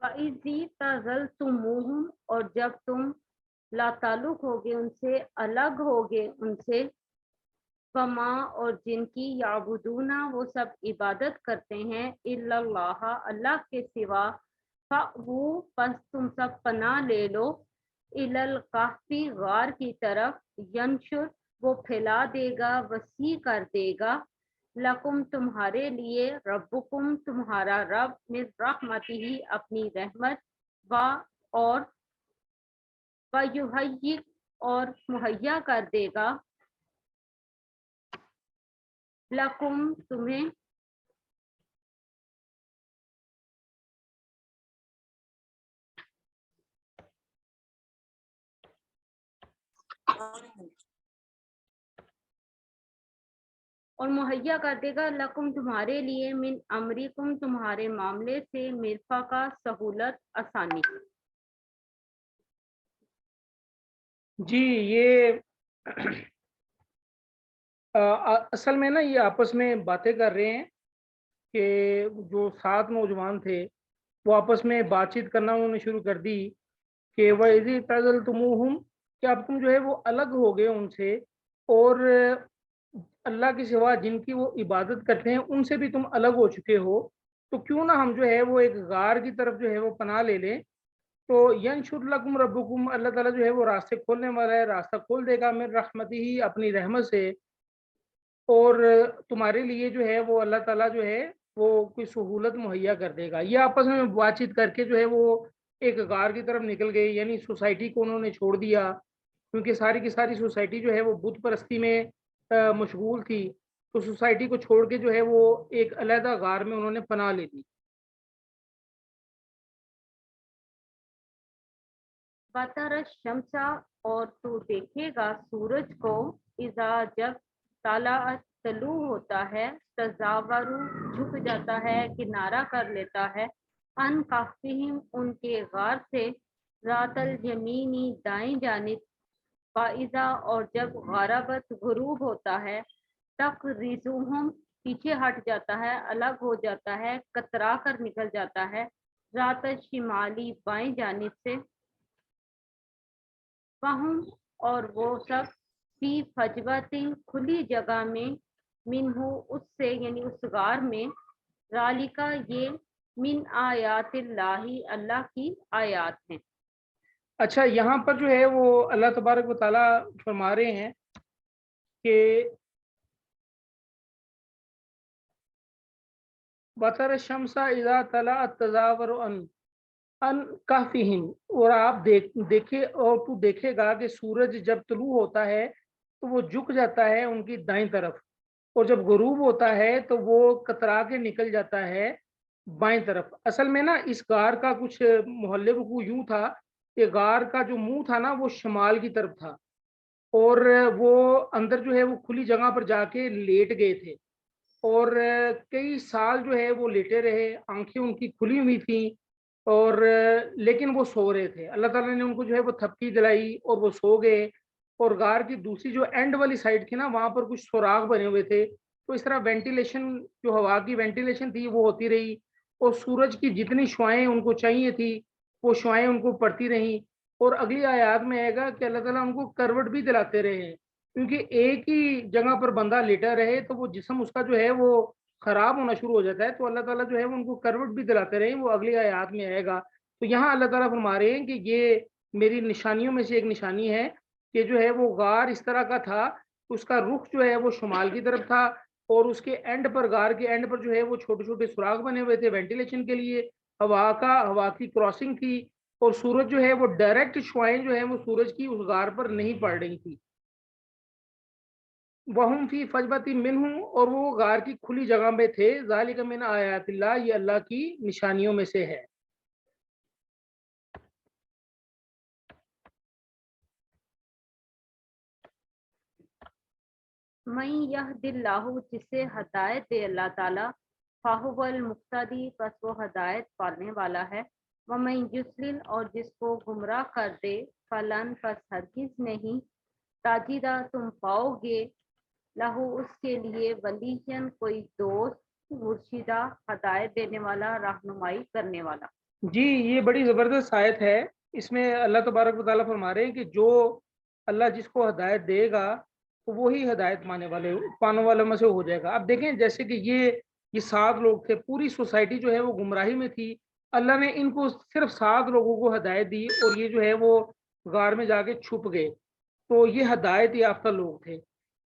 فَإِذِ تَزَلْتُمُوهُمْ، اور جب تم لا تعلق ہوگے ان سے، الگ ہوگے ان سے، فما، اور جن کی یعبدون وہ سب عبادت کرتے ہیں، الا اللہ اللہ کے سوا، فَأْوُوا پس تم سب پناہ لے لو، الی الکہف غار کی طرف، ینشر وہ پھیلا دے گا، وسیع کر دے گا، لکم تمہارے لیے، ربکم تمہارا رب، من رحمتہ اپنی رحمت، و اور ویہیئ اور مہیا کر دے گا، لکم تمہیں، اور مہیا کر دے گا، لکم تمہارے لیے، من امرکم تمہارے معاملے سے، مرفقہ سہولت، آسانی۔ جی یہ اصل میں نا یہ آپس میں باتیں کر رہے ہیں کہ جو 7 نوجوان تھے وہ آپس میں بات چیت کرنا انہوں نے شروع کر دی کہ وَإِذِ اعْتَزَلْتُمُوهُمْ، کہ اب تم جو ہے وہ الگ ہو گئے ان سے، اور اللہ کے سوا جن کی وہ عبادت کرتے ہیں ان سے بھی تم الگ ہو چکے ہو، تو کیوں نہ ہم جو ہے وہ ایک غار کی طرف جو ہے وہ پناہ لے لیں۔ تو ینشر لکم ربکم، اللہ تعالیٰ جو ہے وہ راستے کھولنے والا ہے، راستہ کھول دے گا، من رحمتہ ہی اپنی رحمت سے، اور تمہارے لیے جو ہے وہ اللہ تعالیٰ جو ہے وہ کوئی سہولت مہیا کر دے گا۔ یہ آپس میں بات چیت کر کے جو ہے وہ ایک غار کی طرف نکل گئے، یعنی سوسائٹی کو انہوں نے چھوڑ دیا، کیونکہ ساری کی ساری سوسائٹی جو ہے وہ بت پرستی میں مشغول تھی، تو سوسائٹی کو چھوڑ کے جو ہے وہ ایک علیحدہ غار میں انہوں نے پناہ لے لی۔ وَتَرَ الشَّمْسَ، اور تو دیکھے گا سورج کو، اذا جب طلعت طلوع ہوتا ہے، تزاور جھک جاتا ہے، کنارہ کر لیتا ہے، ان کہفہم ان کے غار سے، ذات الیمینی دائیں جانب، فَإِذَا اور جب غربت غروب ہوتا ہے، تقرضہم پیچھے ہٹ جاتا ہے، الگ ہو جاتا ہے، کترا کر نکل جاتا ہے، ذات الشمالی بائیں جانب سے، فہم اور وہ سب، فی فجوۃ کھلی جگہ میں، منہ اس سے یعنی اس غار میں، ذالک یہ، من آیات اللہ اللہ کی آیات ہیں۔ اچھا یہاں پر جو ہے وہ اللہ تبارک و تعالیٰ فرما رہے ہیں کہ وَتَرَ الشَّمْسَ إِذَا طَلَعَت تَزَاوَرُ ان کہفہم، اور آپ دیکھے اور تو دیکھے گا کہ سورج جب طلوع ہوتا ہے تو وہ جھک جاتا ہے ان کی دائیں طرف، اور جب غروب ہوتا ہے تو وہ کترا کے نکل جاتا ہے بائیں طرف۔ اصل میں نا اس غار کا کچھ محلِ وقوع یوں تھا کہ غار کا جو منہ تھا نا وہ شمال کی طرف تھا، اور وہ اندر جو ہے وہ کھلی جگہ پر جا کے لیٹ گئے تھے، اور کئی سال جو ہے وہ لیٹے رہے، آنکھیں ان کی کھلی ہوئی تھیں، اور لیکن وہ سو رہے تھے۔ اللہ تعالیٰ نے ان کو جو ہے وہ تھپکی دلائی اور وہ سو گئے، اور غار کی دوسری جو اینڈ والی سائڈ تھی نا وہاں پر کچھ سوراخ بنے ہوئے تھے، تو اس طرح وینٹیلیشن، جو ہوا کی وینٹیلیشن تھی وہ ہوتی رہی، اور سورج کی جتنی شعاعیں ان کو چاہیے تھی وہ شعاعیں ان کو پڑتی رہیں۔ اور اگلی آیات میں آئے گا کہ اللہ تعالیٰ ان کو کروٹ بھی دلاتے رہے، کیونکہ ایک ہی جگہ پر بندہ لیٹا رہے تو وہ جسم اس کا جو ہے وہ خراب ہونا شروع ہو جاتا ہے، تو اللہ تعالیٰ جو ہے وہ ان کو کروٹ بھی دلاتے رہے، وہ اگلی آیات میں آئے گا۔ تو یہاں اللہ تعالیٰ فرما رہے ہیں کہ یہ میری نشانیوں میں سے ایک نشانی ہے کہ جو ہے وہ غار اس طرح کا تھا، اس کا رخ جو ہے وہ شمال کی طرف تھا، اور اس کے اینڈ پر، غار کے اینڈ پر جو ہے وہ چھوٹے چھوٹے سوراخ بنے ہوئے تھے وینٹیلیشن کے لیے، ہوا کی کراسنگ تھی، اور سورج جو ہے وہ ڈائریکٹ شعاعیں جو ہیں وہ سورج کی اس غار پر نہیں پڑ رہی تھی۔ وہم فی فجوۃ منہ، اور وہ غار کی کھلی جگہ میں تھے، ذالک من آیات اللہ، یہ اللہ کی نشانیوں میں سے ہے۔ من یہد اللہ، جسے ہدایت دے اللہ تعالیٰ، فاہو المقتدی پس وہ ہدایت پانے والا ہے، ومن یضلل اور جس کو گمراہ کر دے، فلن پس ہرگز نہیں، تاجدہ تم پاؤ گے، لہو اس کے لیے، ولیًا کوئی دوست، مرشدہ ہدایت دینے والا، رہنمائی کرنے والا۔ جی یہ بڑی زبردست آیت ہے. اس میں اللہ تبارک و تعالیٰ فرما رہے ہیں کہ جو اللہ جس کو ہدایت دے گا تو وہی ہدایت پانے والوں میں سے ہو جائے گا. اب دیکھیں جیسے کہ یہ 7 لوگ تھے, پوری سوسائٹی جو ہے وہ گمراہی میں تھی, اللہ نے ان کو صرف 7 لوگوں کو ہدایت دی اور یہ جو ہے وہ غار میں جا کے چھپ گئے. تو یہ ہدایت یافتہ لوگ تھے.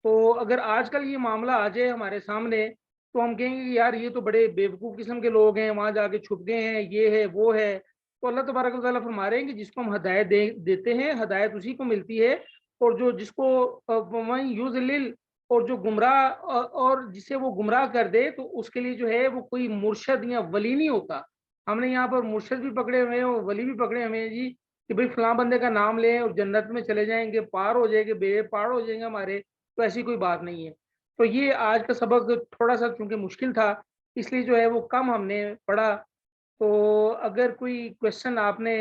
تو اگر آج کل یہ معاملہ آ جائے ہمارے سامنے تو ہم کہیں گے کہ یار یہ تو بڑے بیوقوف قسم کے لوگ ہیں, وہاں جا کے چھپ گئے ہیں, یہ ہے وہ ہے. تو اللہ تبارک و تعالیٰ فرما رہے ہیں کہ جس کو ہم ہدایت دیتے ہیں ہدایت اسی کو ملتی ہے, اور جو جس کو یوزلل اور جو گمراہ اور جسے وہ گمراہ کر دے تو اس کے لیے جو ہے وہ کوئی مرشد یا ولی نہیں ہوتا. ہم نے یہاں پر مرشد بھی پکڑے ہوئے ہیں اور ولی بھی پکڑے ہوئے ہیں جی, کہ بھئی فلاں بندے کا نام لیں اور جنت میں چلے جائیں گے, پار ہو جائیں گے, بے پار ہو جائیں گے ہمارے. تو ایسی کوئی بات نہیں ہے. تو یہ آج کا سبق تھوڑا سا چونکہ مشکل تھا اس لیے جو ہے وہ کم ہم نے پڑھا. تو اگر کوئی کوشچن آپ نے